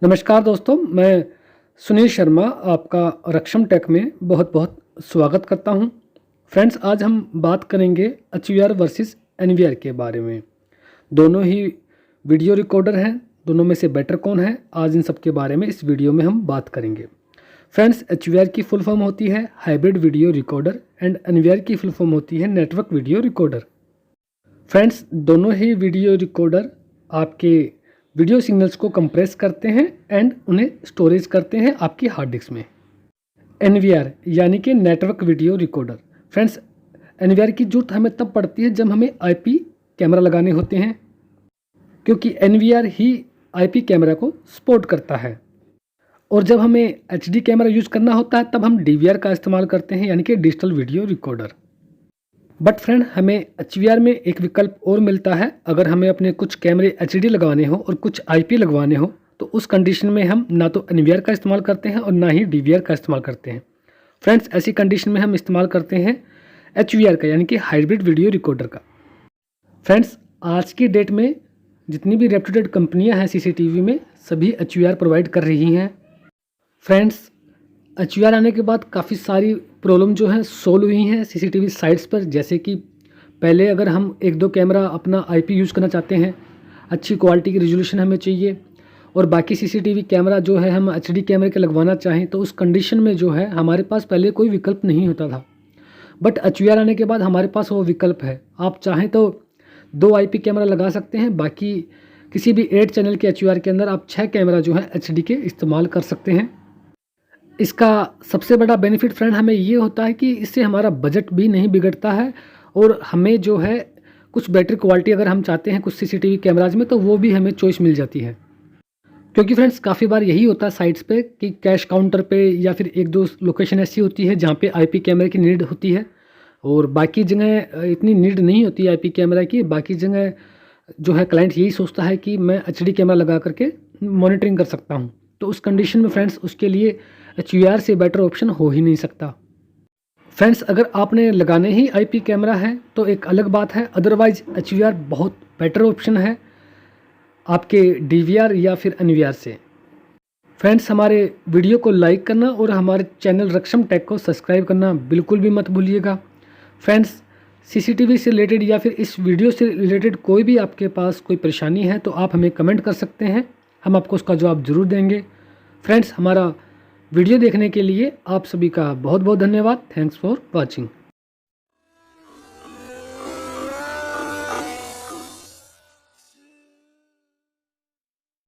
नमस्कार दोस्तों, मैं सुनील शर्मा आपका रक्षम टेक में बहुत बहुत स्वागत करता हूं। फ्रेंड्स, आज हम बात करेंगे HVR वर्सेस NVR के बारे में। दोनों ही वीडियो रिकॉर्डर हैं, दोनों में से बेटर कौन है, आज इन सब के बारे में इस वीडियो में हम बात करेंगे। फ्रेंड्स, HVR की फुल फॉर्म होती है hybrid video recorder and NVR की फुल फॉर्म होती है नेटवर्क वीडियो रिकॉर्डर। फ्रेंड्स, दोनों ही वीडियो रिकॉर्डर आपके वीडियो सिग्नल्स को कंप्रेस करते हैं एंड उन्हें स्टोरेज करते हैं आपकी हार्ड डिस्क में। NVR यानी कि network video recorder. Friends, NVR की जरूरत हमें तब पड़ती है जब हमें IP कैमरा लगाने होते हैं, क्योंकि NVR ही IP कैमरा को सपोर्ट करता है। और जब हमें HD कैमरा यूज़ करना होता है तब हम DVR का इस्तेमाल करते हैं, यानी कि digital video recorder. But friend, हमें HVR में एक विकल्प और मिलता है। अगर हमें अपने कुछ कैमरे HD लगवाने हो और कुछ IP लगवाने हो तो उस कंडीशन में हम ना तो NVR का इस्तेमाल करते हैं और ना ही DVR का इस्तेमाल करते हैं। फ्रेंड्स, ऐसी कंडीशन में हम इस्तेमाल करते हैं HVR का, यानी कि हाइब्रिड वीडियो रिकॉर्डर का। फ्रेंड्स, आज की डेट में जितनी भी रेप्यूटेड कंपनियां हैं CCTV में, सभी HVR प्रोवाइड कर रही हैं। फ्रेंड्स, HVR आने के बाद काफ़ी सारी प्रॉब्लम जो है सोल्व हुई हैं CCTV साइट्स पर। जैसे कि पहले अगर हम एक दो कैमरा अपना IP यूज़ करना चाहते हैं, अच्छी क्वालिटी की रिजोल्यूशन हमें चाहिए, और बाकी CCTV कैमरा जो है हम HD कैमरे के लगवाना चाहें, तो उस कंडीशन में जो है हमारे पास पहले कोई विकल्प नहीं होता था। बट HVR आने के बाद हमारे पास वो विकल्प है। आप चाहें तो 2 IP कैमरा लगा सकते हैं, बाकी किसी भी 8 चैनल के HVR के अंदर आप 6 कैमरा जो है HD के इस्तेमाल कर सकते हैं। इसका सबसे बड़ा बेनिफिट फ्रेंड हमें ये होता है कि इससे हमारा बजट भी नहीं बिगड़ता है, और हमें जो है कुछ बेटर क्वालिटी अगर हम चाहते हैं कुछ CCTV कैमराज में, तो वो भी हमें चॉइस मिल जाती है। क्योंकि फ्रेंड्स, काफ़ी बार यही होता है साइट्स पे कि कैश काउंटर पे या फिर एक दो लोकेशन ऐसी होती है जहाँ पे IP कैमरे की नीड होती है, और बाकी जगह इतनी नीड नहीं होती है IP कैमरा की। बाकी जगह जो है क्लाइंट यही सोचता है कि मैं HD कैमरा लगा करके मॉनिटरिंग कर सकता हूँ। तो उस कंडीशन में फ्रेंड्स, उसके लिए HVR से बेटर ऑप्शन हो ही नहीं सकता। फ्रेंड्स, अगर आपने लगाने ही IP कैमरा है तो एक अलग बात है, अदरवाइज HVR बहुत बेटर ऑप्शन है आपके DVR या फिर NVR से। फ्रेंड्स, हमारे वीडियो को लाइक करना और हमारे चैनल रक्षम टेक को सब्सक्राइब करना बिल्कुल भी मत भूलिएगा। फ्रेंड्स, CCTV से रिलेटेड या फिर इस वीडियो से रिलेटेड कोई भी आपके पास कोई परेशानी है तो आप हमें कमेंट कर सकते हैं, हम आपको उसका जवाब ज़रूर देंगे। फ्रेंड्स, हमारा वीडियो देखने के लिए आप सभी का बहुत बहुत धन्यवाद। Thanks for watching.